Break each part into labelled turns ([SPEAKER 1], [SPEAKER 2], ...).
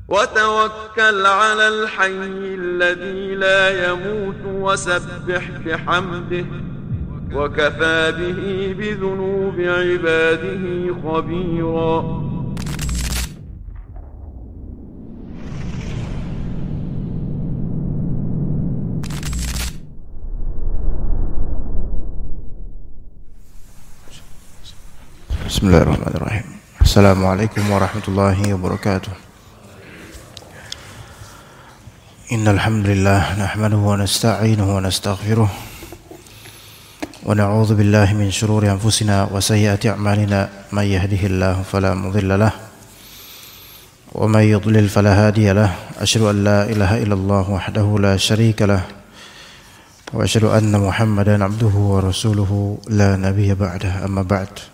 [SPEAKER 1] وتوكل على الحي الذي لا يموت وسبح بحمده وكفى به بذنوب عباده خبيرا.
[SPEAKER 2] Bismillahirrahmanirrahim. Assalamualaikum warahmatullahi wabarakatuh. Innal hamdalillah nahmaduhu wa nasta'inuhu wa nastaghfiruh wa na'udzu billahi min shururi anfusina wa sayyiati a'malina may yahdihillahu fala mudilla lahu wa may yudlil fala hadiya lahu. Asyhadu an la ilaha illallah wahdahu la syarika lahu wa asyhadu anna Muhammadan abduhu wa rasuluhu la nabiyya ba'dahu. Amma ba'd.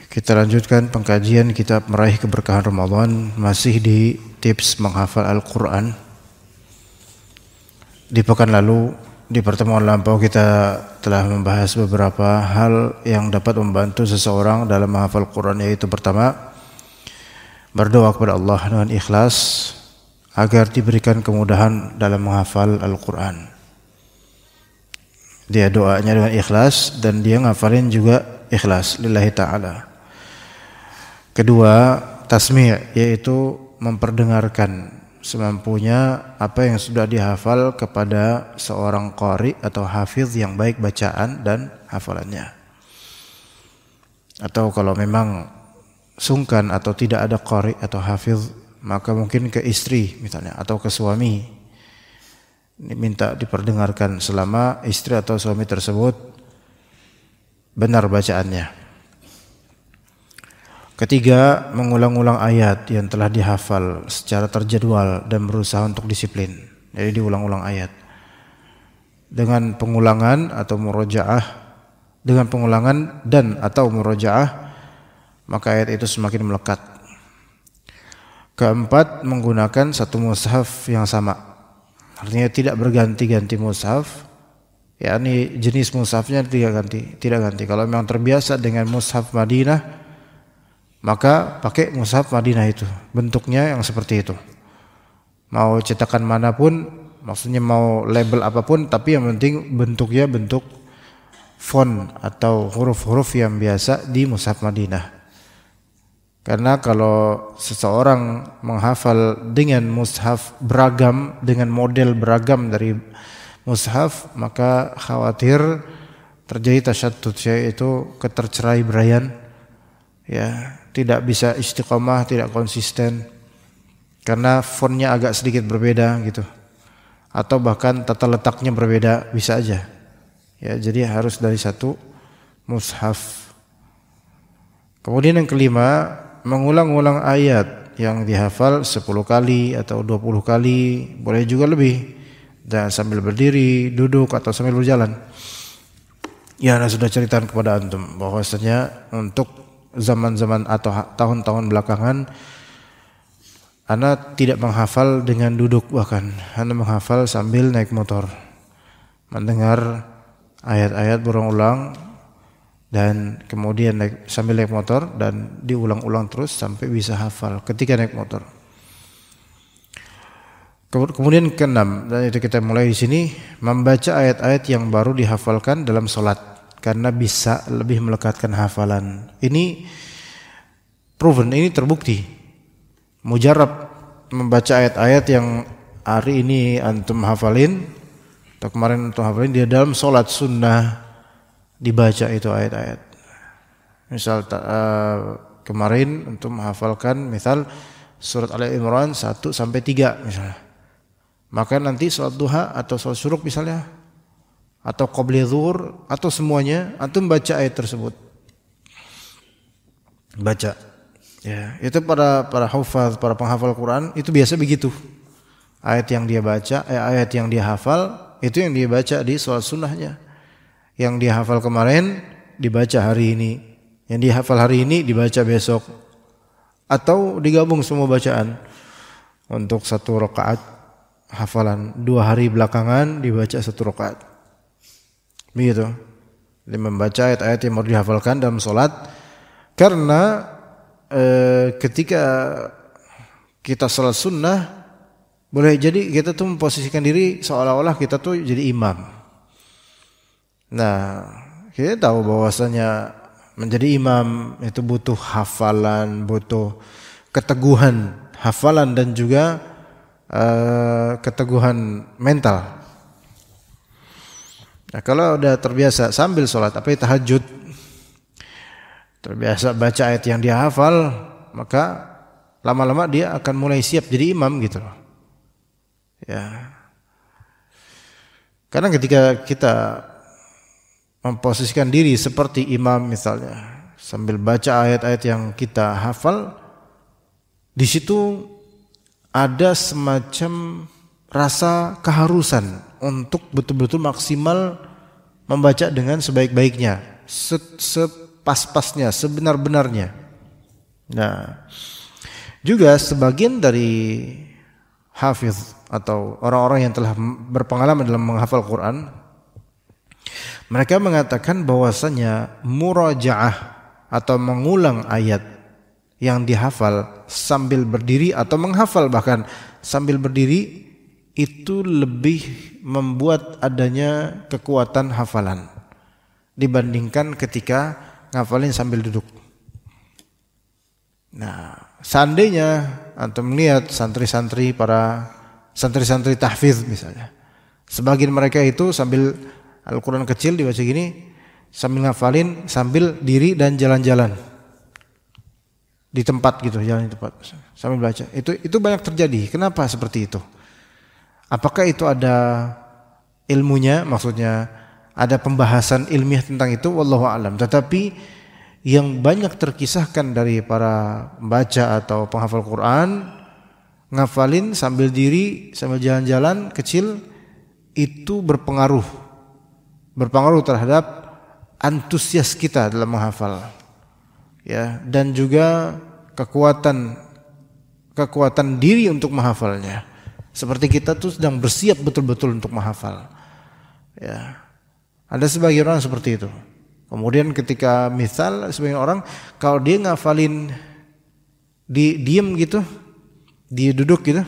[SPEAKER 2] Kita lanjutkan pengkajian kitab Meraih Keberkahan Ramadan, masih di tips menghafal Al-Quran. Di pekan lalu, di pertemuan lampau kita telah membahas beberapa hal yang dapat membantu seseorang dalam menghafal Quran, yaitu pertama, berdoa kepada Allah dengan ikhlas agar diberikan kemudahan dalam menghafal Al-Quran. Dia doanya dengan ikhlas dan dia ngafalin juga ikhlas lillahi ta'ala. Kedua, tasmi', yaitu memperdengarkan semampunya apa yang sudah dihafal kepada seorang qari atau hafiz yang baik bacaan dan hafalannya. Atau kalau memang sungkan atau tidak ada qari atau hafiz, maka mungkin ke istri misalnya atau ke suami, diminta diperdengarkan selama istri atau suami tersebut benar bacaannya. Ketiga, mengulang-ulang ayat yang telah dihafal secara terjadwal dan berusaha untuk disiplin. Jadi diulang-ulang ayat. Dengan pengulangan atau murojaah, dengan pengulangan dan atau murojaah, maka ayat itu semakin melekat. Keempat, menggunakan satu mushaf yang sama. Artinya tidak berganti-ganti mushaf. Yakni jenis mushafnya tidak ganti. Kalau memang terbiasa dengan mushaf Madinah, maka pakai mushaf Madinah itu, bentuknya yang seperti itu. Mau cetakan manapun, maksudnya mau label apapun, tapi yang penting bentuknya bentuk font atau huruf-huruf yang biasa di mushaf Madinah. Karena kalau seseorang menghafal dengan mushaf beragam, dengan model beragam dari mushaf, maka khawatir terjadi tasyattut, yaitu ketercerai-beraian, ya, tidak bisa istiqomah, tidak konsisten karena fontnya agak sedikit berbeda gitu, atau bahkan tata letaknya berbeda, bisa aja ya. Jadi harus dari satu mushaf. Kemudian yang kelima, mengulang-ulang ayat yang dihafal 10 kali atau 20 kali, boleh juga lebih, dan sambil berdiri, duduk atau sambil berjalan. Ya, Ana sudah ceritakan kepada antum bahwasanya untuk zaman-zaman atau tahun-tahun belakangan, Ana tidak menghafal dengan duduk, bahkan Ana menghafal sambil naik motor, mendengar ayat-ayat berulang-ulang dan kemudian sambil naik motor, dan diulang-ulang terus sampai bisa hafal ketika naik motor. Kemudian keenam, dan itu kita mulai di sini, membaca ayat-ayat yang baru dihafalkan dalam sholat, karena bisa lebih melekatkan hafalan. Ini proven, ini terbukti. Mujarab membaca ayat-ayat yang hari ini antum hafalin atau kemarin antum hafalin, dia dalam sholat sunnah dibaca itu ayat-ayat. Misal kemarin antum hafalkan misal surat Al-Imran 1 sampai 3 misalnya. Maka nanti sholat duha atau sholat syuruk misalnya, atau qabli zuhur atau semuanya, antum baca ayat tersebut. Baca. Ya, itu para hafaz, para penghafal Quran itu biasa begitu. Ayat yang dia baca, ayat yang dia hafal itu yang dia baca di sholat sunnahnya. Yang dia hafal kemarin dibaca hari ini, yang dia hafal hari ini dibaca besok, atau digabung semua bacaan untuk satu rakaat hafalan. 2 hari belakangan dibaca 1 rakaat. Begitu. Membaca ayat-ayat yang baru dihafalkan dalam sholat, karena ketika kita salat sunnah, boleh jadi kita tuh memposisikan diri seolah-olah kita tuh jadi imam. Nah, kita tahu bahwasanya menjadi imam itu butuh hafalan, butuh keteguhan hafalan dan juga keteguhan mental. Nah, kalau udah terbiasa sambil sholat, tahajud, terbiasa baca ayat yang dia hafal, maka lama-lama dia akan mulai siap jadi imam gitu loh. Ya. Karena ketika kita memposisikan diri seperti imam misalnya, sambil baca ayat-ayat yang kita hafal, di situ ada semacam rasa keharusan untuk betul-betul maksimal membaca dengan sebaik-baiknya, sepas-pasnya, sebenar-benarnya. Nah, juga sebagian dari hafiz atau orang-orang yang telah berpengalaman dalam menghafal Quran, mereka mengatakan bahwasanya murajaah atau mengulang ayat yang dihafal sambil berdiri atau menghafal bahkan sambil berdiri itu lebih membuat adanya kekuatan hafalan dibandingkan ketika ngafalin sambil duduk. Nah, seandainya antum melihat santri-santri tahfidz misalnya, sebagian mereka itu sambil Al-Quran kecil dibaca gini, sambil ngafalin sambil diri dan jalan-jalan di tempat gitu, jalan di tempat sambil baca. Itu banyak terjadi. Kenapa seperti itu? Apakah itu ada ilmunya, maksudnya ada pembahasan ilmiah tentang itu? Wallahu a'lam. Tetapi yang banyak terkisahkan dari para pembaca atau penghafal Quran, ngafalin sambil diri, sambil jalan-jalan kecil, itu berpengaruh terhadap antusias kita dalam menghafal. Ya, dan juga kekuatan diri untuk menghafalnya. Seperti kita tuh sedang bersiap betul-betul untuk menghafal. Ya. Ada sebagian orang seperti itu. Kemudian ketika misal sebagian orang kalau dia ngafalin diem gitu, dia duduk gitu,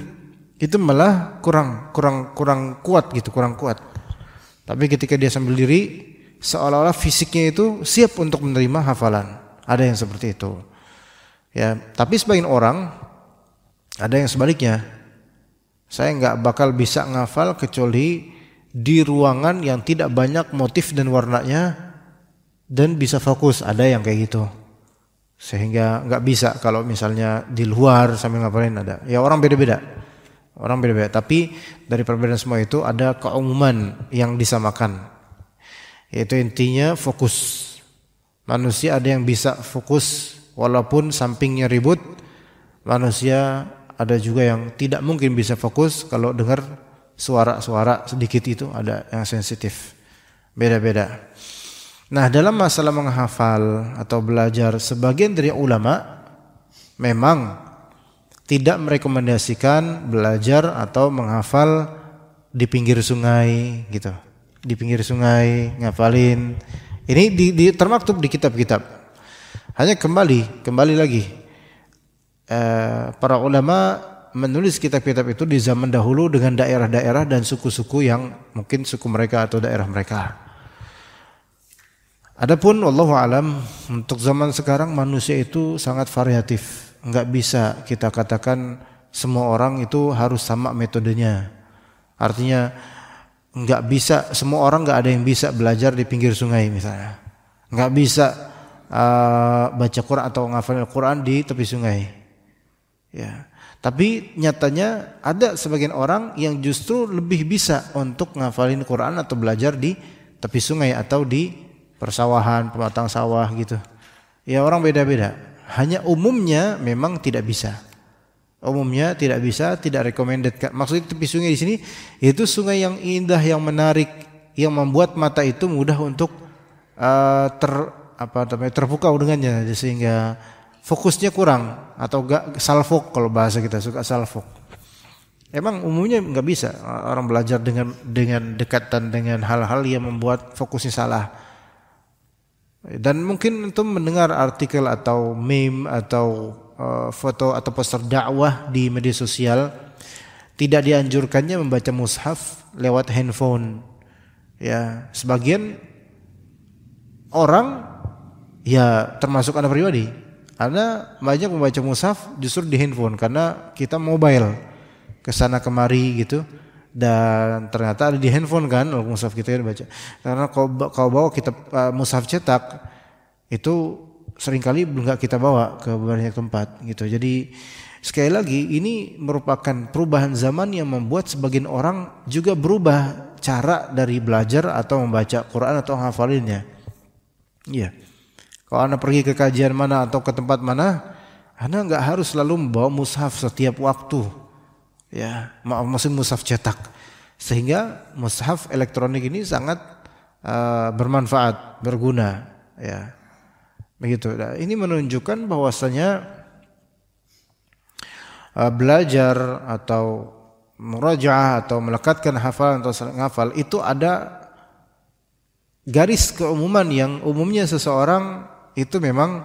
[SPEAKER 2] itu malah kurang kuat gitu, kurang kuat. Tapi ketika dia sambil diri, seolah-olah fisiknya itu siap untuk menerima hafalan. Ada yang seperti itu. Ya, tapi sebagian orang ada yang sebaliknya. Saya nggak bakal bisa ngafal kecuali di ruangan yang tidak banyak motif dan warnanya dan bisa fokus. Ada yang kayak gitu. Sehingga nggak bisa kalau misalnya di luar sambil ngafalin ada. Ya orang beda-beda. Tapi dari perbedaan semua itu ada keumuman yang disamakan. Yaitu intinya fokus. Manusia ada yang bisa fokus walaupun sampingnya ribut. Manusia ada juga yang tidak mungkin bisa fokus kalau dengar suara-suara sedikit itu, ada yang sensitif. Beda-beda. Nah, dalam masalah menghafal atau belajar, sebagian dari ulama memang tidak merekomendasikan belajar atau menghafal di pinggir sungai gitu. Di pinggir sungai ngafalin. Ini termaktub di kitab-kitab. Hanya kembali lagi. Para ulama menulis kitab-kitab itu di zaman dahulu dengan daerah-daerah dan suku-suku yang mungkin suku mereka atau daerah mereka. Adapun wallahu alam, untuk zaman sekarang manusia itu sangat variatif. Enggak bisa kita katakan semua orang itu harus sama metodenya. Artinya enggak bisa, semua orang enggak ada yang bisa belajar di pinggir sungai misalnya. Enggak bisa baca Quran atau ngafalin Al-Quran di tepi sungai. Ya, tapi nyatanya ada sebagian orang yang justru lebih bisa untuk ngafalin Quran atau belajar di tepi sungai atau di persawahan, pematang sawah gitu. Ya orang beda-beda. Hanya umumnya memang tidak bisa. Umumnya tidak bisa, tidak recommended. Maksudnya tepi sungai di sini itu sungai yang indah, yang menarik, yang membuat mata itu mudah untuk terpukau dengannya, sehingga fokusnya kurang atau gak salfok, kalau bahasa kita suka salfok. Emang umumnya nggak bisa orang belajar dengan dekatan dengan hal-hal yang membuat fokusnya salah. Dan mungkin antum mendengar artikel atau meme atau foto atau poster dakwah di media sosial, tidak dianjurkannya membaca mushaf lewat handphone. Ya, sebagian orang ya termasuk anak pribadi, karena banyak membaca mushaf justru di handphone karena kita mobile kesana kemari gitu, dan ternyata ada di handphone kan mushaf kita yang baca. Karena kalau bawa kitab mushaf cetak itu seringkali nggak kita bawa ke banyak tempat gitu. Jadi sekali lagi ini merupakan perubahan zaman yang membuat sebagian orang juga berubah cara dari belajar atau membaca Quran atau hafalinnya. Iya. Kalau Anda pergi ke kajian mana atau ke tempat mana, Anda nggak harus selalu membawa mushaf setiap waktu. Ya, maksud mushaf cetak. Sehingga mushaf elektronik ini sangat bermanfaat, berguna, ya. Begitu. Nah, ini menunjukkan bahwasanya belajar atau murajaah atau melekatkan hafalan atau menghafal itu ada garis keumuman yang umumnya seseorang itu memang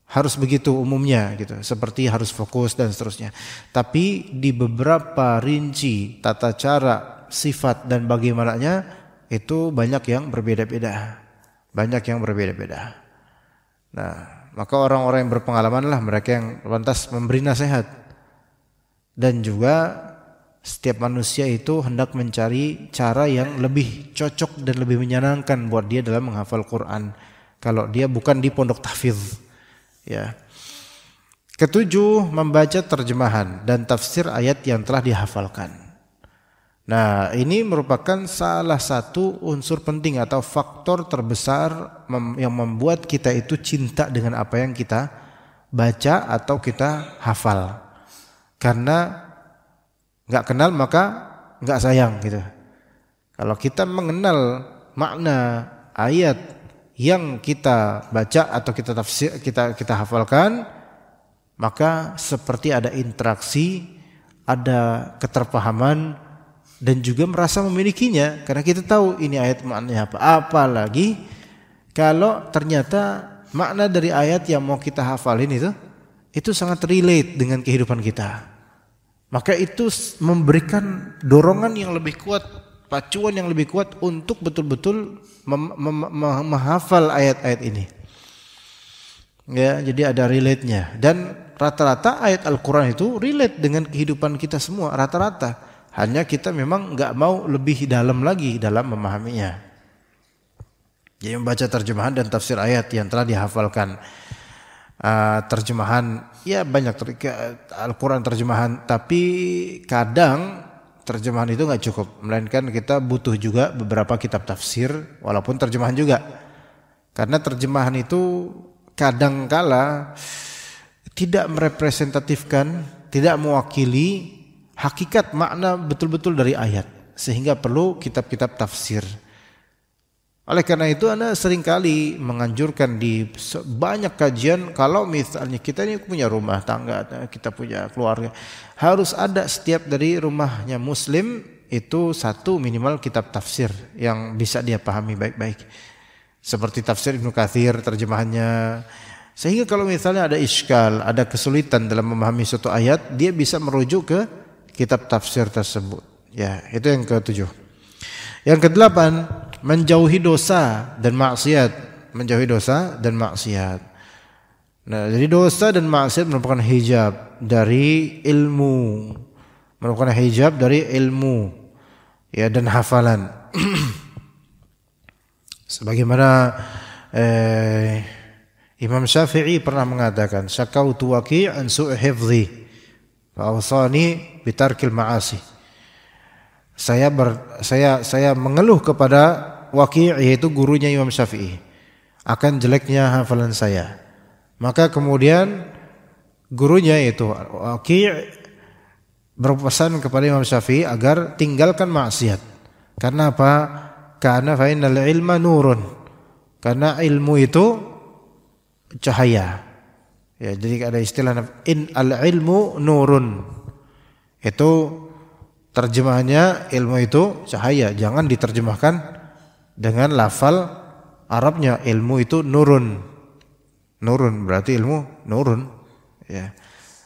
[SPEAKER 2] harus begitu umumnya gitu, seperti harus fokus dan seterusnya. Tapi di beberapa rinci tata cara, sifat dan bagaimananya itu banyak yang berbeda-beda. Banyak yang berbeda-beda. Nah, maka orang-orang yang berpengalaman lah mereka yang lantas memberi nasihat. Dan juga setiap manusia itu hendak mencari cara yang lebih cocok dan lebih menyenangkan buat dia dalam menghafal Quran. Kalau dia bukan di pondok tahfidz, ya. Ketujuh, membaca terjemahan dan tafsir ayat yang telah dihafalkan. Nah, ini merupakan salah satu unsur penting atau faktor terbesar yang membuat kita itu cinta dengan apa yang kita baca atau kita hafal. Karena nggak kenal maka nggak sayang gitu. Kalau kita mengenal makna ayat yang kita baca atau kita tafsir, kita hafalkan, maka seperti ada interaksi, ada keterpahaman, dan juga merasa memilikinya karena kita tahu ini ayat maknanya apa. Apalagi kalau ternyata makna dari ayat yang mau kita hafalin itu sangat relate dengan kehidupan kita. Maka itu memberikan dorongan yang lebih kuat, pacuan yang lebih kuat untuk betul-betul menghafal ayat-ayat ini. Ya, jadi ada relate-nya. Dan rata-rata ayat Al-Quran itu relate dengan kehidupan kita semua, rata-rata. Hanya kita memang nggak mau lebih dalam lagi dalam memahaminya. Jadi membaca terjemahan dan tafsir ayat yang telah dihafalkan. Terjemahan, ya banyak Al-Quran terjemahan, tapi kadang terjemahan itu nggak cukup, melainkan kita butuh juga beberapa kitab tafsir, walaupun terjemahan juga. Karena terjemahan itu kadangkala tidak merepresentatifkan, tidak mewakili hakikat makna betul-betul dari ayat, sehingga perlu kitab-kitab tafsir. Oleh karena itu Anda seringkali menganjurkan di banyak kajian, kalau misalnya kita ini punya rumah tangga, kita punya keluarga, harus ada setiap dari rumahnya muslim itu satu minimal kitab tafsir yang bisa dia pahami baik-baik. Seperti tafsir Ibnu Katsir terjemahannya. Sehingga kalau misalnya ada iskal, ada kesulitan dalam memahami suatu ayat, dia bisa merujuk ke kitab tafsir tersebut. Ya, itu yang ketujuh. Yang kedelapan, menjauhi dosa dan maksiat. Menjauhi dosa dan maksiat. Nah, jadi dosa dan maksiat merupakan hijab dari ilmu. Merupakan hijab dari ilmu, ya, dan hafalan. Sebagaimana Imam Syafi'i pernah mengatakan, syakautu Waki' an su'i hifdhi fa awsani bitarkil ma'asi. Saya mengeluh kepada Waki', yaitu gurunya Imam Syafi'i, akan jeleknya hafalan saya. Maka kemudian gurunya yaitu Waki' berpesan kepada Imam Syafi'i agar tinggalkan maksiat. Karena apa? Karena fa innal ilma nurun. Karena ilmu itu cahaya. Ya, jadi ada istilah in al ilmu nurun. Itu terjemahannya ilmu itu cahaya. Jangan diterjemahkan dengan lafal Arabnya ilmu itu nurun. Nurun berarti ilmu nurun. Ya.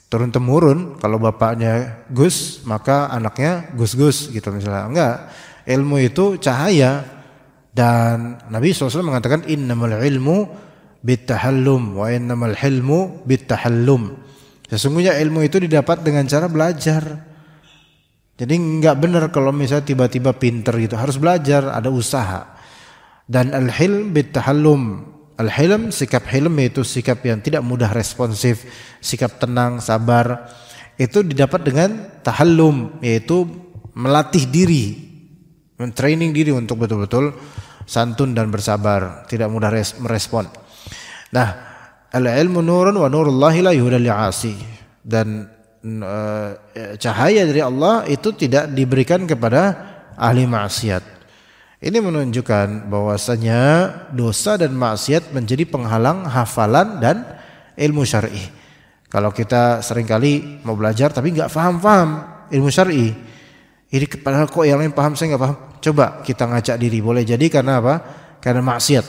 [SPEAKER 2] Turun temurun, kalau bapaknya Gus maka anaknya Gus-Gus gitu misalnya. Enggak, ilmu itu cahaya. Dan Nabi SAW mengatakan innamal ilmu bittahallum wa innamal hilmu bittahallum. Sesungguhnya ilmu itu didapat dengan cara belajar. Jadi enggak benar kalau misalnya tiba-tiba pinter gitu, harus belajar, ada usaha. Dan al-hilm bittahallum. Al-hilm, sikap hilm yaitu sikap yang tidak mudah responsif, sikap tenang, sabar. Itu didapat dengan tahallum, yaitu melatih diri, mentraining diri untuk betul-betul santun dan bersabar, tidak mudah merespon. Nah, al-ilmu nurun wa nurullahi la yuhda li'asi. Dan cahaya dari Allah itu tidak diberikan kepada ahli maksiat. Ini menunjukkan bahwasanya dosa dan maksiat menjadi penghalang hafalan dan ilmu syar'i. Kalau kita seringkali mau belajar tapi nggak paham ilmu syar'i, ini padahal kok yang lain paham saya nggak paham. Coba kita ngajak diri, boleh jadi karena apa? Karena maksiat,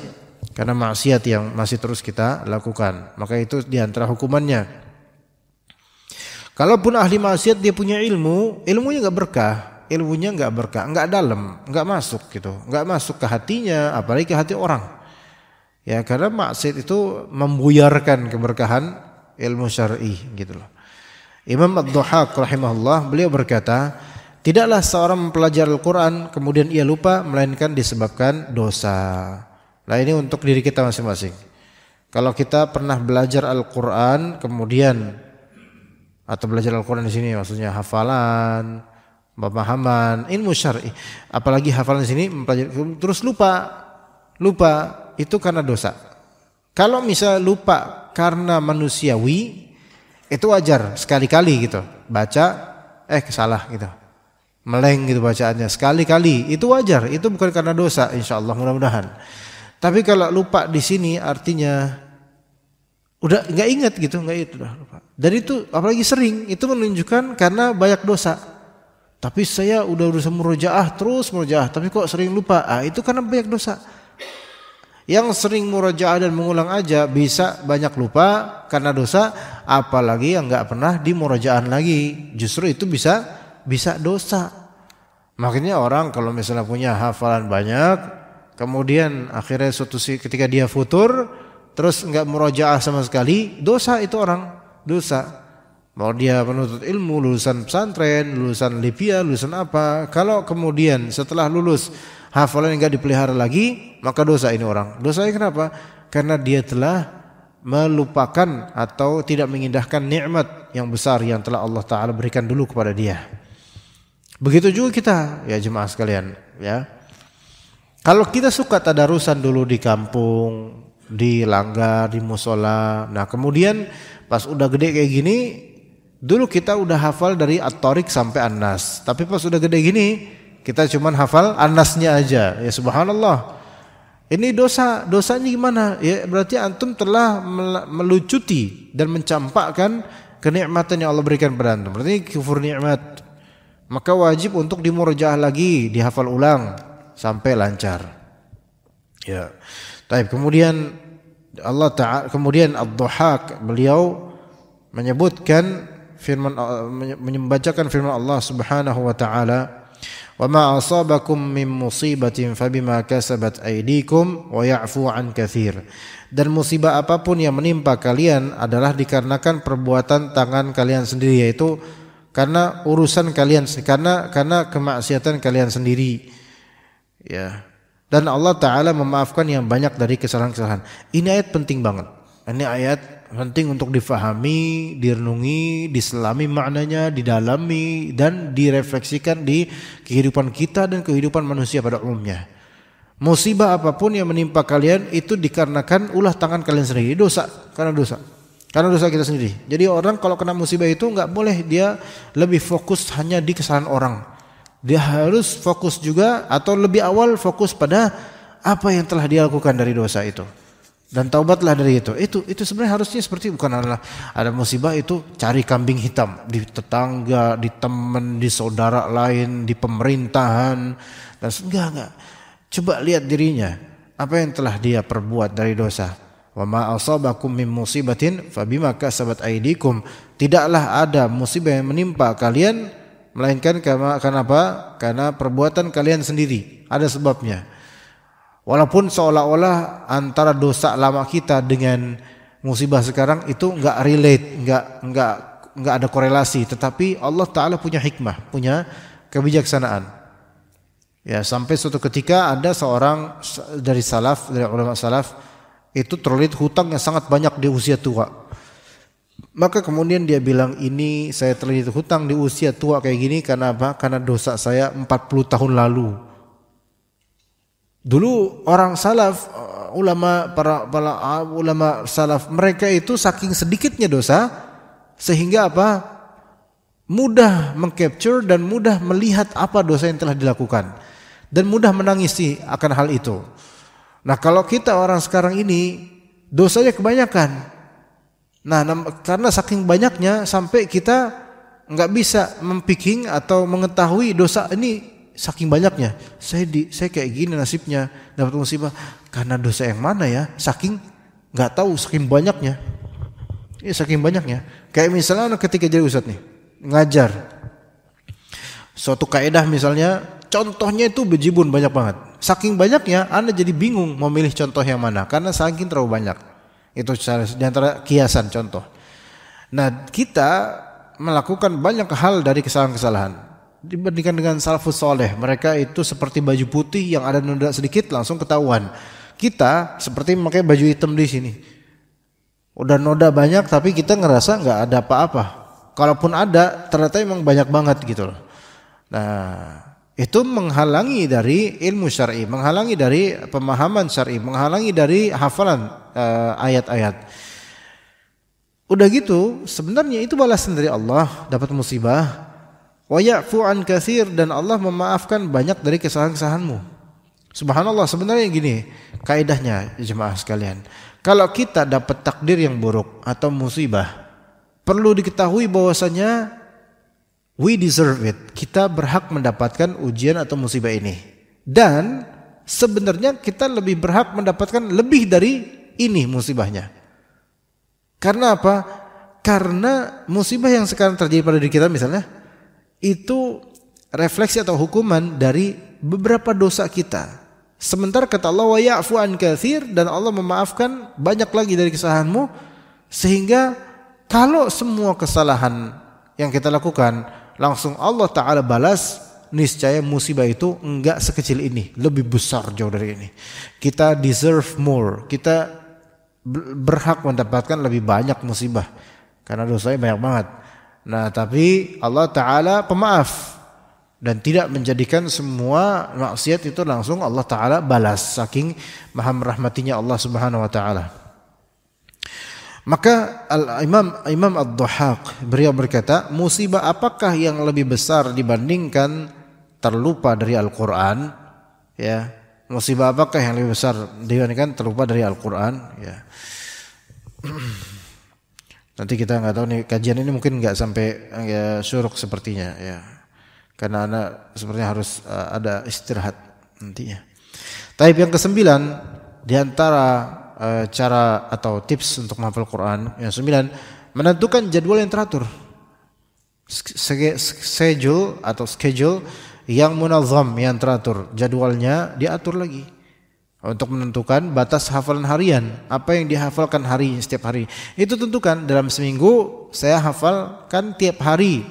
[SPEAKER 2] karena maksiat yang masih terus kita lakukan. Maka itu diantara hukumannya. Kalaupun ahli maksiat dia punya ilmu, ilmunya nggak berkah. Ilmunya nggak berkah, nggak dalam, nggak masuk gitu, nggak masuk ke hatinya, apalagi ke hati orang. Ya karena maksiat itu membuyarkan keberkahan ilmu syar'i gitu loh. Imam Ad-Dhahhak rahimahullah beliau berkata, tidaklah seorang mempelajari Al-Quran kemudian ia lupa melainkan disebabkan dosa. Nah ini untuk diri kita masing-masing. Kalau kita pernah belajar Al-Quran kemudian atau belajar Al-Quran di sini maksudnya hafalan, pemahaman ilmu syar'i, apalagi hafalan di sini mempelajari terus lupa itu karena dosa. Kalau misal lupa karena manusiawi itu wajar, sekali-kali gitu baca salah gitu, meleng gitu bacaannya sekali-kali, itu wajar, itu bukan karena dosa insyaallah, mudah-mudahan. Tapi kalau lupa di sini artinya udah nggak ingat gitu, nggak itu udah lupa. Dan itu apalagi sering, itu menunjukkan karena banyak dosa. Tapi saya udah berusaha murojaah terus tapi kok sering lupa. Itu karena banyak dosa. Yang sering murojaah dan mengulang aja bisa banyak lupa karena dosa, apalagi yang nggak pernah di murojaah lagi. Justru itu bisa dosa. Makanya orang kalau misalnya punya hafalan banyak, kemudian akhirnya suatu ketika dia futur terus nggak murojaah sama sekali, dosa itu orang, dosa. Mau dia penuntut ilmu, lulusan pesantren, lulusan Libya, lulusan apa, kalau kemudian setelah lulus hafalan enggak dipelihara lagi, maka dosa ini orang. Dosanya kenapa? Karena dia telah melupakan atau tidak mengindahkan nikmat yang besar yang telah Allah Ta'ala berikan dulu kepada dia. Begitu juga kita, ya jemaah sekalian, ya. Kalau kita suka tadarusan dulu di kampung, di langgar, di musola, nah kemudian pas udah gede kayak gini, dulu kita udah hafal dari At-Tariq sampai An-Nas. Tapi pas udah gede gini, kita cuman hafal An-Nasnya aja. Ya subhanallah. Ini dosanya gimana? Ya berarti antum telah melucuti dan mencampakkan kenikmatan yang Allah berikan pada antum. Berarti kufur nikmat. Maka wajib untuk dimurajaah lagi, dihafal ulang sampai lancar. Ya. Baik, kemudian Allah Ta'ala, kemudian Ad-Dhahhak beliau menyebutkan membacakan firman Allah Subhanahu wa taala, "Wa ma asabakum min musibatin fabima kasabat aydikum wa ya'fu an katsir." Dan musibah apapun yang menimpa kalian adalah dikarenakan perbuatan tangan kalian sendiri, yaitu karena urusan kalian, karena kemaksiatan kalian sendiri. Ya. Dan Allah Ta'ala memaafkan yang banyak dari kesalahan-kesalahan. Ini ayat penting banget. Ini ayat penting untuk difahami, direnungi, diselami maknanya, didalami dan direfleksikan di kehidupan kita dan kehidupan manusia pada umumnya. Musibah apapun yang menimpa kalian itu dikarenakan ulah tangan kalian sendiri, dosa, karena dosa kita sendiri. Jadi orang kalau kena musibah itu nggak boleh dia lebih fokus hanya di kesalahan orang. Dia harus fokus juga atau lebih awal fokus pada apa yang telah dia lakukan dari dosa itu. Dan taubatlah dari itu. Itu sebenarnya harusnya seperti, bukan adalah ada musibah itu cari kambing hitam di tetangga, di teman, di saudara lain, di pemerintahan, dan enggak. Coba lihat dirinya. apa yang telah dia perbuat dari dosa. Wa ma asabakum min musibatin fabima kasabat aydikum. Tidaklah ada musibah yang menimpa kalian melainkan karena apa? Karena perbuatan kalian sendiri. Ada sebabnya. Walaupun seolah-olah antara dosa lama kita dengan musibah sekarang itu enggak relate, enggak ada korelasi, tetapi Allah Ta'ala punya hikmah, punya kebijaksanaan. Ya, sampai suatu ketika ada seorang dari ulama salaf itu terlilit hutang yang sangat banyak di usia tua. Maka kemudian dia bilang, ini saya terlilit hutang di usia tua kayak gini karena apa? Karena dosa saya 40 tahun lalu. Dulu orang salaf, para ulama salaf, mereka itu saking sedikitnya dosa sehingga apa? Mudah mengcapture dan mudah melihat apa dosa yang telah dilakukan dan mudah menangisi akan hal itu. Nah, kalau kita orang sekarang ini dosanya kebanyakan. Nah, karena saking banyaknya sampai kita nggak bisa mempicking atau mengetahui dosa ini saking banyaknya. Saya kayak gini nasibnya dapat musibah karena dosa yang mana ya? Saking nggak tahu, saking banyaknya. Ya, saking banyaknya. Kayak misalnya ketika jadi ustadz nih ngajar suatu kaidah misalnya, contohnya itu bejibun banyak banget. Saking banyaknya Anda jadi bingung mau milih contoh yang mana karena saking terlalu banyak. Itu di antara kiasan contoh. Nah, kita melakukan banyak hal dari kesalahan-kesalahan dibandingkan dengan salafus soleh. Mereka itu seperti baju putih yang ada noda sedikit langsung ketahuan. Kita seperti memakai baju hitam di sini. Udah noda banyak tapi kita ngerasa nggak ada apa-apa. Kalaupun ada ternyata emang banyak banget gitu loh. Nah, itu menghalangi dari ilmu syar'i, menghalangi dari pemahaman syar'i, menghalangi dari hafalan ayat-ayat. Udah gitu, sebenarnya itu balasan dari Allah, dapat musibah. Wa ya'fu an katsir, dan Allah memaafkan banyak dari kesalahan-kesalahanmu. Subhanallah, sebenarnya gini kaidahnya jemaah sekalian. Kalau kita dapat takdir yang buruk atau musibah, perlu diketahui bahwasanya we deserve it. Kita berhak mendapatkan ujian atau musibah ini. Dan sebenarnya kita lebih berhak mendapatkan lebih dari ini musibahnya. Karena apa? Karena musibah yang sekarang terjadi pada diri kita misalnya, itu refleksi atau hukuman dari beberapa dosa kita. Sementara kata Allah, wa ya'fu an katsir, dan Allah memaafkan banyak lagi dari kesalahanmu. Sehingga kalau semua kesalahan yang kita lakukan langsung Allah Ta'ala balas, niscaya musibah itu enggak sekecil ini, lebih besar jauh dari ini. Kita deserve more, kita berhak mendapatkan lebih banyak musibah karena dosanya banyak banget. Nah, tapi Allah Ta'ala pemaaf dan tidak menjadikan semua maksiat itu langsung Allah Ta'ala balas, saking maha merahmatinya Allah Subhanahu Wa Ta'ala. Maka Imam Ad-Dhahhak beliau berkata, musibah apakah yang lebih besar dibandingkan terlupa dari Al-Quran? Ya, musibah apakah yang lebih besar dibandingkan terlupa dari Al-Quran? Ya. Nanti kita nggak tahu nih, kajian ini mungkin nggak sampai syuruk sepertinya ya, karena anak sepertinya harus ada istirahat nantinya. Taib yang ke-9 diantara cara atau tips untuk menghafal Quran yang 9, menentukan jadwal yang teratur, schedule yang munazzam, yang teratur, jadwalnya diatur lagi untuk menentukan batas hafalan harian, apa yang dihafalkan setiap hari itu tentukan. Dalam seminggu saya hafalkan tiap hari,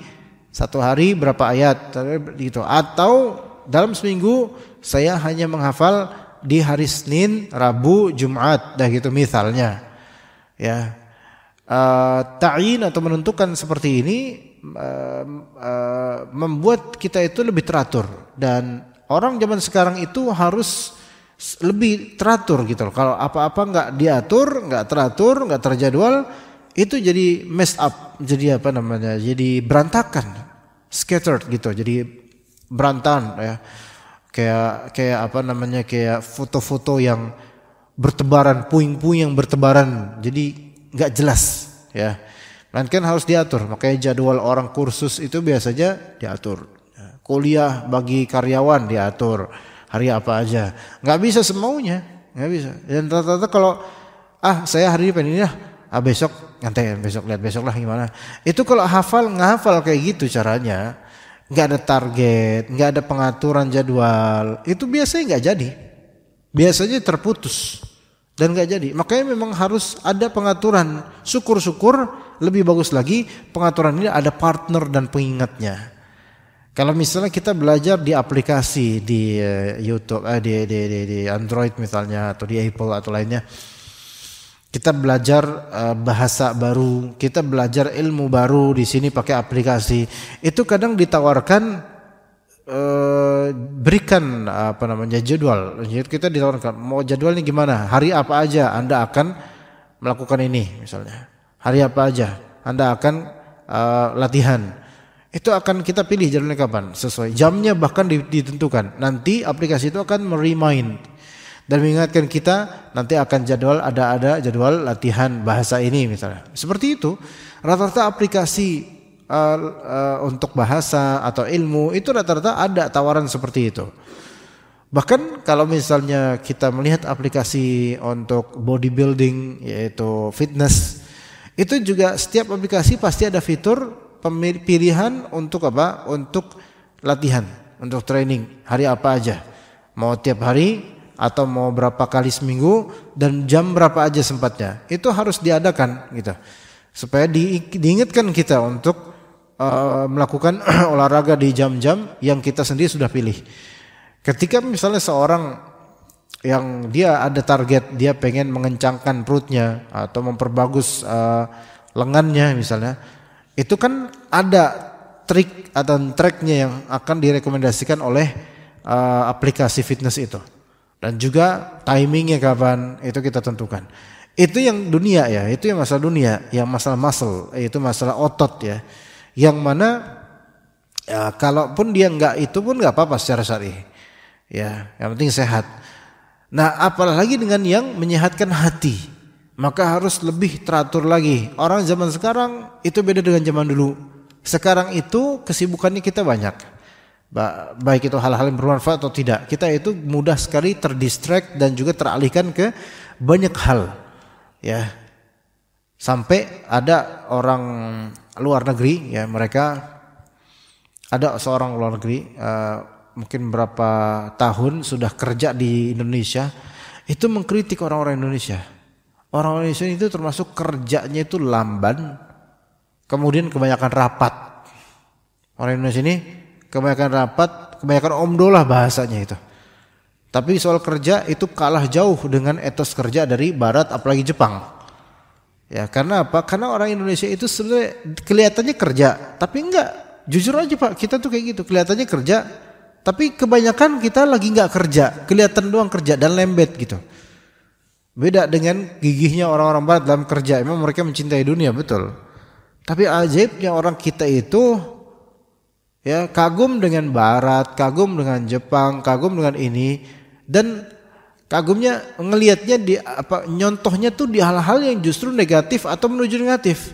[SPEAKER 2] satu hari berapa ayat gitu, atau dalam seminggu saya hanya menghafal di hari Senin, Rabu, Jumat, dah gitu misalnya. Ya, ta'yin atau menentukan seperti ini membuat kita itu lebih teratur, dan orang zaman sekarang itu harus lebih teratur gitu. Kalau apa-apa nggak diatur, nggak teratur, nggak terjadwal, itu jadi messed up, jadi jadi berantakan, scattered gitu, jadi berantakan ya. Kayak foto-foto yang bertebaran, puing-puing yang bertebaran, jadi nggak jelas ya. Melainkan harus diatur. Makanya jadwal orang kursus itu biasanya diatur. Kuliah bagi karyawan diatur, hari apa aja. Nggak bisa semaunya, nggak bisa. Dan rata-rata kalau saya hari ini pengen ini besok nyantai, besok lihat besok lah gimana. Itu kalau ngehafal kayak gitu caranya, nggak ada target, nggak ada pengaturan jadwal, itu biasanya nggak jadi. Biasanya terputus dan nggak jadi. Makanya memang harus ada pengaturan. Syukur-syukur lebih bagus lagi pengaturan ini ada partner dan pengingatnya. Kalau misalnya kita belajar di aplikasi di YouTube, di Android misalnya atau di Apple atau lainnya, kita belajar bahasa baru, kita belajar ilmu baru di sini pakai aplikasi. Itu kadang ditawarkan berikan jadwal. Jadi kita ditawarkan mau jadwalnya gimana, hari apa aja Anda akan melakukan ini misalnya, hari apa aja Anda akan latihan. Itu akan kita pilih jadwalnya kapan, sesuai jamnya bahkan ditentukan. Nanti aplikasi itu akan meremind dan mengingatkan kita nanti akan ada jadwal latihan bahasa ini misalnya. Seperti itu. Rata-rata aplikasi untuk bahasa atau ilmu itu rata-rata ada tawaran seperti itu. Bahkan kalau misalnya kita melihat aplikasi untuk bodybuilding yaitu fitness, itu juga setiap aplikasi pasti ada fitur pilihan untuk apa? Untuk latihan, untuk training hari apa aja. Mau tiap hari atau mau berapa kali seminggu dan jam berapa aja sempatnya. Itu harus diadakan gitu. Supaya diingatkan kita untuk melakukan olahraga di jam-jam yang kita sendiri sudah pilih. Ketika misalnya seorang yang dia ada target, dia pengen mengencangkan perutnya atau memperbagus lengannya misalnya, itu kan ada trik atau tracknya yang akan direkomendasikan oleh aplikasi fitness itu. Dan juga timingnya kapan itu kita tentukan. Itu yang dunia ya, itu yang masalah dunia, yang masalah muscle, itu masalah otot ya. Yang mana ya, kalaupun dia enggak itu pun enggak apa-apa secara syar'i. Ya, yang penting sehat. Nah, apalagi dengan yang menyehatkan hati, maka harus lebih teratur lagi. Orang zaman sekarang itu beda dengan zaman dulu. Sekarang itu kesibukannya kita banyak. Baik itu hal-hal yang bermanfaat atau tidak. Kita itu mudah sekali terdistract dan juga teralihkan ke banyak hal. Ya. Sampai ada orang luar negeri ya, mereka ada seorang luar negeri mungkin berapa tahun sudah kerja di Indonesia, itu mengkritik orang-orang Indonesia. Orang Indonesia itu termasuk kerjanya itu lamban, kemudian kebanyakan rapat. Orang Indonesia ini kebanyakan rapat, kebanyakan omdo lah bahasanya itu. Tapi soal kerja itu kalah jauh dengan etos kerja dari Barat, apalagi Jepang. Ya, karena apa? Karena orang Indonesia itu sebenarnya kelihatannya kerja, tapi enggak. Jujur aja Pak, kita tuh kayak gitu, kelihatannya kerja, tapi kebanyakan kita lagi enggak kerja, kelihatan doang kerja dan lembet gitu. Beda dengan gigihnya orang-orang Barat dalam kerja. Memang mereka mencintai dunia, betul. Tapi ajaibnya orang kita itu ya kagum dengan Barat, kagum dengan Jepang, kagum dengan ini, dan kagumnya ngelihatnya nyontohnya tuh di hal-hal yang justru negatif atau menuju negatif.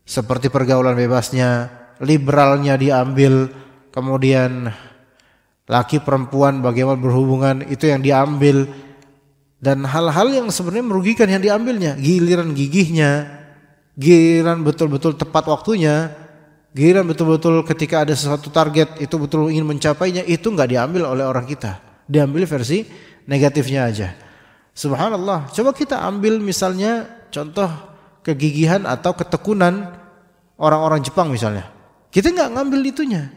[SPEAKER 2] Seperti pergaulan bebasnya, liberalnya diambil, kemudian laki perempuan bagaimana berhubungan itu yang diambil, dan hal-hal yang sebenarnya merugikan yang diambilnya. Giliran gigihnya, giliran betul-betul tepat waktunya, giliran betul-betul ketika ada sesuatu target itu betul ingin mencapainya, itu enggak diambil oleh orang kita. Diambil versi negatifnya aja. Subhanallah. Coba kita ambil misalnya contoh kegigihan atau ketekunan orang-orang Jepang misalnya. Kita enggak ngambil itunya.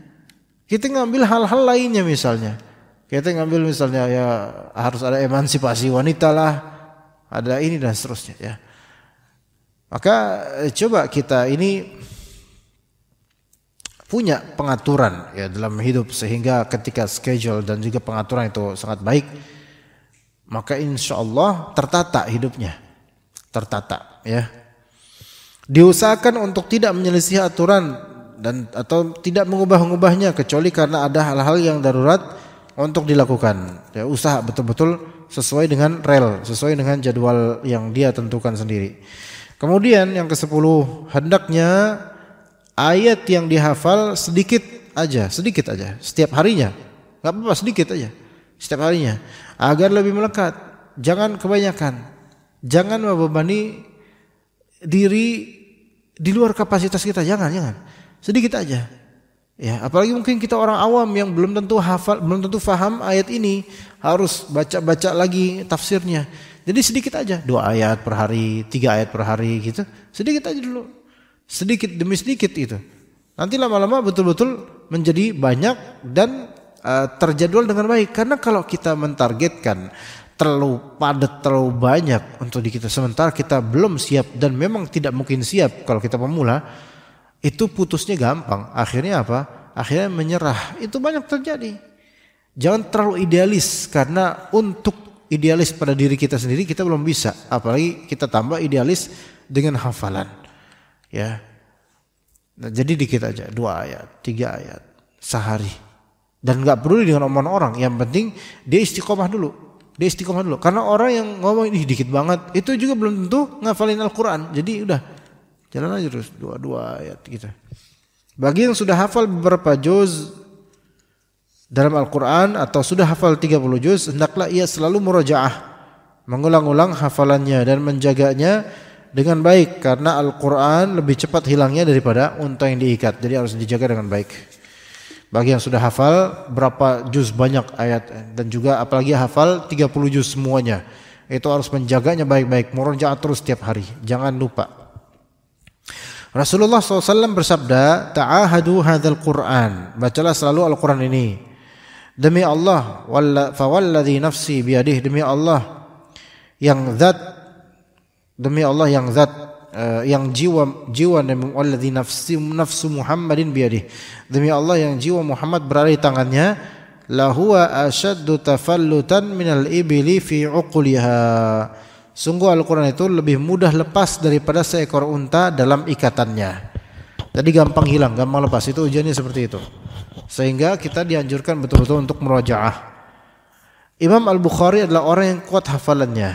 [SPEAKER 2] Kita ngambil hal-hal lainnya misalnya. Kita ngambil misalnya ya harus ada emansipasi wanita lah, ada ini dan seterusnya ya. Maka coba kita ini punya pengaturan ya dalam hidup sehingga ketika schedule dan juga pengaturan itu sangat baik, maka insya Allah tertata hidupnya, tertata ya. Diusahakan untuk tidak menyelisih aturan dan atau tidak mengubah-ubahnya kecuali karena ada hal-hal yang darurat untuk dilakukan. Ya, usaha betul-betul sesuai dengan rel, sesuai dengan jadwal yang dia tentukan sendiri. Kemudian yang ke-10, hendaknya ayat yang dihafal sedikit aja setiap harinya. Enggak apa-apa sedikit aja setiap harinya agar lebih melekat. jangan kebanyakan. Jangan membebani diri di luar kapasitas kita, jangan. Sedikit aja. Ya, apalagi mungkin kita orang awam yang belum tentu hafal, belum tentu faham ayat ini, harus baca-baca lagi tafsirnya. Jadi sedikit aja, 2 ayat per hari, 3 ayat per hari gitu. Sedikit aja dulu. Sedikit demi sedikit itu. Nanti lama-lama betul-betul menjadi banyak dan terjadwal dengan baik. Karena kalau kita mentargetkan terlalu padat, terlalu banyak untuk di kita, sementara kita belum siap dan memang tidak mungkin siap kalau kita pemula, itu putusnya gampang. Akhirnya apa? Akhirnya menyerah. Itu banyak terjadi. Jangan terlalu idealis, karena untuk idealis pada diri kita sendiri kita belum bisa, apalagi kita tambah idealis dengan hafalan. Ya. Nah, jadi dikit aja, 2 ayat, 3 ayat sehari. Dan enggak peduli dengan omongan orang, yang penting dia istiqomah dulu. Karena orang yang ngomong ini dikit banget, itu juga belum tentu ngafalin Al-Quran. Jadi udah jalan aja terus 2 ayat gitu. Bagi yang sudah hafal beberapa juz dalam Al-Quran atau sudah hafal 30 juz, hendaklah ia selalu murajaah, mengulang-ulang hafalannya dan menjaganya dengan baik, karena Al-Quran lebih cepat hilangnya daripada unta yang diikat. Jadi harus dijaga dengan baik. Bagi yang sudah hafal berapa juz banyak ayat, dan juga apalagi hafal 30 juz semuanya, itu harus menjaganya baik-baik, murajaah terus setiap hari, jangan lupa. Rasulullah SAW bersabda, ta'ahadu hadzal Qur'an, bacalah selalu Al-Quran ini. Demi Allah, fawalladzi nafsi biyadih, demi Allah yang zat yang jiwa alladzi nafsu Muhammadin biyadih, demi Allah yang jiwa Muhammad berada di tangannya, lahuwa ashaddu tafallutan minal ibili fi uquliha, sungguh Al-Quran itu lebih mudah lepas daripada seekor unta dalam ikatannya. Jadi gampang hilang, gampang lepas, itu ujiannya seperti itu. Sehingga kita dianjurkan betul-betul untuk murajaah. Imam Al-Bukhari adalah orang yang kuat hafalannya.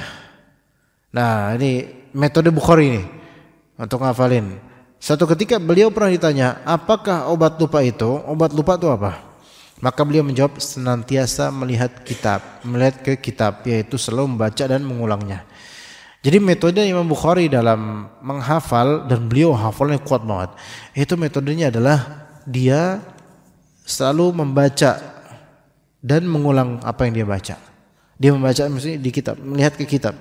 [SPEAKER 2] Nah, ini metode Bukhari ini untuk ngafalin. Suatu ketika beliau pernah ditanya, apakah obat lupa itu? Obat lupa itu apa? Maka beliau menjawab, senantiasa melihat ke kitab, yaitu selalu membaca dan mengulangnya. Jadi metode Imam Bukhari dalam menghafal, dan beliau hafalnya kuat banget, itu metodenya adalah dia selalu membaca dan mengulang apa yang dia baca. Dia membaca mesti di kitab, melihat ke kitab.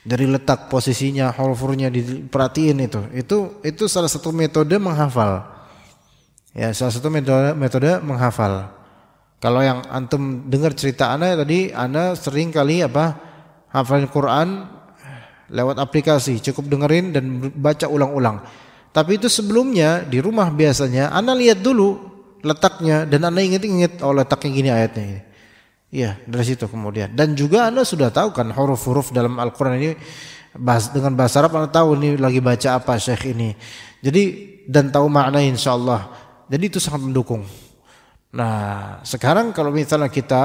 [SPEAKER 2] Dari letak posisinya, huruf-hurufnya diperhatiin itu salah satu metode menghafal. Ya, salah satu metode menghafal. Kalau yang antum dengar cerita ana tadi, ana sering kali hafalin Quran lewat aplikasi, cukup dengerin dan baca ulang-ulang. Tapi itu sebelumnya di rumah biasanya ana lihat dulu letaknya dan ana ingat-ingat, oh letaknya gini ayatnya ini. Iya, dari situ kemudian. Dan juga Anda sudah tahu kan huruf-huruf dalam Al-Quran ini dengan bahasa Arab, Anda tahu ini lagi baca apa syekh ini. Jadi, dan tahu makna insyaallah. Jadi itu sangat mendukung. Nah, sekarang kalau misalnya kita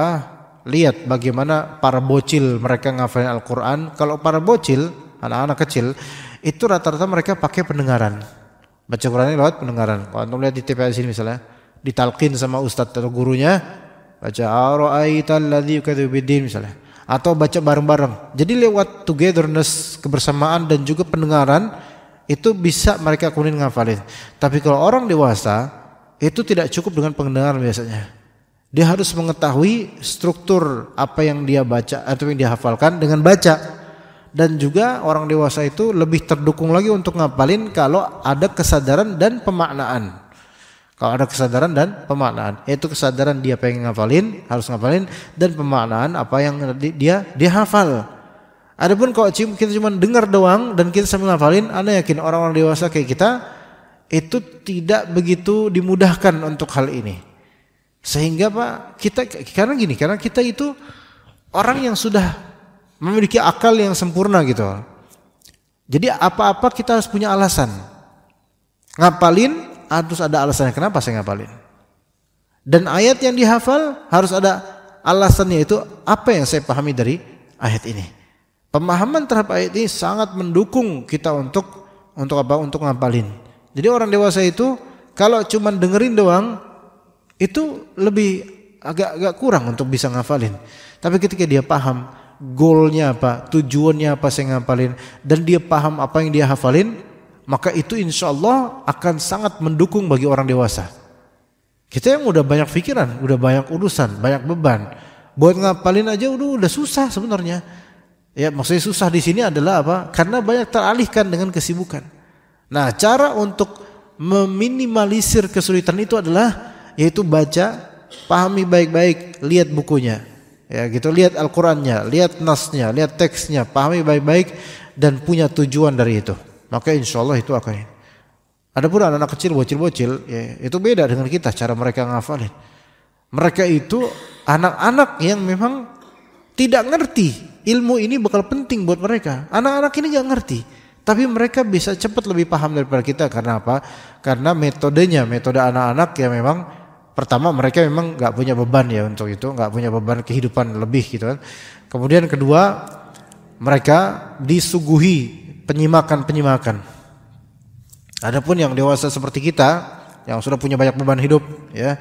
[SPEAKER 2] lihat bagaimana para bocil mereka ngafalin Al-Quran. Kalau para bocil, anak-anak kecil, itu rata-rata mereka pakai pendengaran. Baca Qurannya lewat pendengaran. Kalau Anda lihat di TPS ini misalnya, ditalqin sama ustadz atau gurunya, baca ara'aital ladzi yukadzibu biddin misalnya, atau baca bareng-bareng. Jadi lewat togetherness, kebersamaan dan juga pendengaran, itu bisa mereka kemudian ngafalin. Tapi kalau orang dewasa itu tidak cukup dengan pendengaran biasanya. Dia harus mengetahui struktur apa yang dia baca atau yang dia hafalkan dengan baca. Dan juga orang dewasa itu lebih terdukung lagi untuk ngapalin kalau ada kesadaran dan pemaknaan. Kalau ada kesadaran dan pemaknaan, yaitu kesadaran dia pengen ngafalin, harus ngafalin, dan pemaknaan apa yang dia hafal. Adapun kalau kita cuma dengar doang dan kita sambil ngafalin, Anda yakin orang-orang dewasa kayak kita itu tidak begitu dimudahkan untuk hal ini. Sehingga karena kita itu orang yang sudah memiliki akal yang sempurna gitu. Jadi apa-apa kita harus punya alasan. Ngapalin harus ada alasannya kenapa saya ngapalin. Dan ayat yang dihafal harus ada alasannya, itu apa yang saya pahami dari ayat ini. Pemahaman terhadap ayat ini sangat mendukung kita untuk ngapalin. Jadi orang dewasa itu kalau cuma dengerin doang itu lebih agak kurang untuk bisa ngafalin. Tapi ketika dia paham goalnya apa, tujuannya apa saya ngafalin, dan dia paham apa yang dia hafalin, maka itu insya Allah akan sangat mendukung bagi orang dewasa. Kita yang udah banyak pikiran, udah banyak urusan, banyak beban, buat ngapalin aja udah susah sebenarnya. Ya maksudnya susah di sini adalah apa? Karena banyak teralihkan dengan kesibukan. Nah, cara untuk meminimalisir kesulitan itu adalah yaitu baca, pahami baik-baik, lihat bukunya. Ya gitu, lihat Al-Qur'annya, lihat nasnya, lihat teksnya, pahami baik-baik dan punya tujuan dari itu. Maka insya Allah itu akan. Adapun anak-anak kecil, bocil-bocil, ya, itu beda dengan kita cara mereka ngafalin. Mereka itu anak-anak yang memang tidak ngerti ilmu ini bakal penting buat mereka. Anak-anak ini nggak ngerti, tapi mereka bisa cepat lebih paham daripada kita. Karena apa? Karena metode anak-anak yang memang pertama mereka memang nggak punya beban ya untuk itu, nggak punya beban kehidupan lebih gitu kan. Kemudian kedua, mereka disuguhi penyimakan. Adapun yang dewasa seperti kita yang sudah punya banyak beban hidup ya,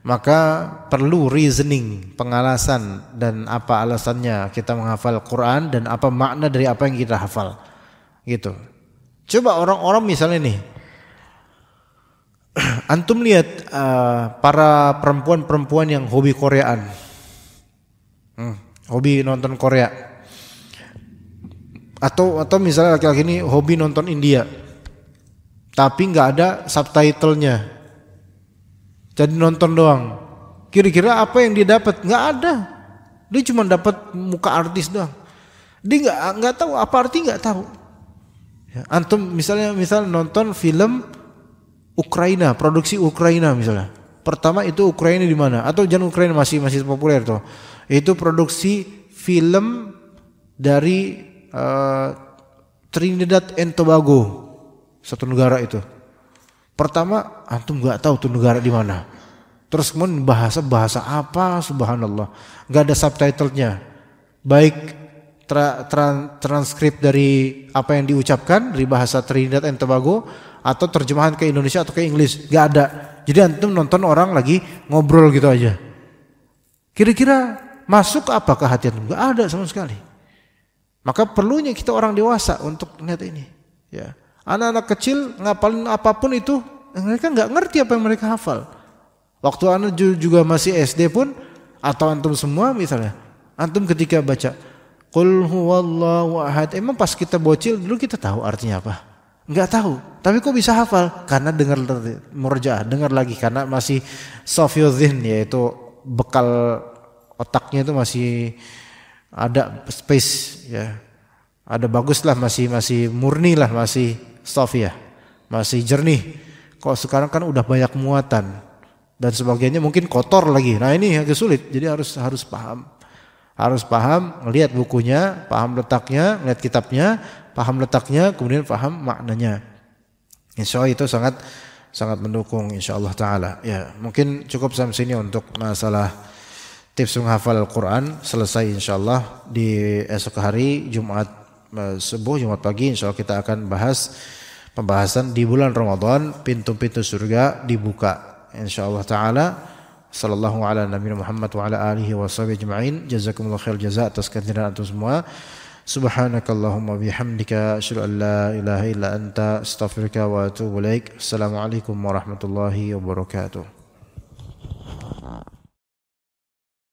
[SPEAKER 2] maka perlu reasoning, pengalasan dan apa alasannya kita menghafal Quran dan apa makna dari apa yang kita hafal. Gitu. Coba orang-orang misalnya nih, antum lihat para perempuan-perempuan yang hobi Koreaan, hobi nonton Korea, atau misalnya laki-laki ini hobi nonton India, tapi nggak ada subtitlenya, jadi nonton doang. Kira-kira apa yang dia dapat? Nggak ada. Dia cuma dapat muka artis doang. Dia nggak tahu apa arti, nggak tahu. Ya, antum misal nonton film Ukraina, produksi Ukraina misalnya. Pertama itu Ukraina di mana? Atau jangan Ukraina, masih populer tuh. Itu produksi film dari Trinidad and Tobago. Satu negara itu. Pertama antum nggak tahu tuh negara di mana. Terus kemudian bahasa apa, subhanallah, nggak ada subtitlenya. Baik transkrip dari apa yang diucapkan dari bahasa Trinidad and Tobago atau terjemahan ke Indonesia atau ke Inggris, nggak ada. Jadi antum nonton orang lagi ngobrol gitu aja. Kira-kira masuk apa ke hati antum? Nggak ada sama sekali. Maka perlunya kita orang dewasa untuk lihat ini. Ya. Anak-anak kecil ngapalin apapun itu, mereka nggak ngerti apa yang mereka hafal. Waktu anak juga masih SD pun, atau antum semua misalnya, antum ketika baca Qul huwallahu ahad, emang pas kita bocil dulu kita tahu artinya apa? Nggak tahu. Tapi kok bisa hafal? Karena dengar murajaah, dengar lagi, karena masih sofyudhin, yaitu bekal otaknya itu masih ada space ya. Ada bagus lah, masih murni lah, masih soft ya, masih jernih. Kok sekarang kan udah banyak muatan dan sebagainya, mungkin kotor lagi. Nah ini agak sulit. Jadi harus paham, ngelihat bukunya, paham letaknya, ngelihat kitabnya, paham letaknya, kemudian paham maknanya. Insya Allah itu sangat mendukung insya Allah Taala. Ya mungkin cukup sampai sini untuk masalah tips menghafal Al-Quran. Selesai insya Allah. Di esok hari Jumat subuh, Jumat pagi insya Allah kita akan bahas pembahasan di bulan Ramadan, pintu-pintu surga dibuka insyaallah taala. Sallallahu ala nabiyina Muhammad wa ala alihi wa sahbihi ajma'in. Jazakumullahu khair jazaa atas kehadiran antum semua. Subhanakallahumma bihamdika asyhadu an la ilaha illa anta astaghfiruka wa atubu ilaik. Assalamualaikum warahmatullahi wabarakatuh.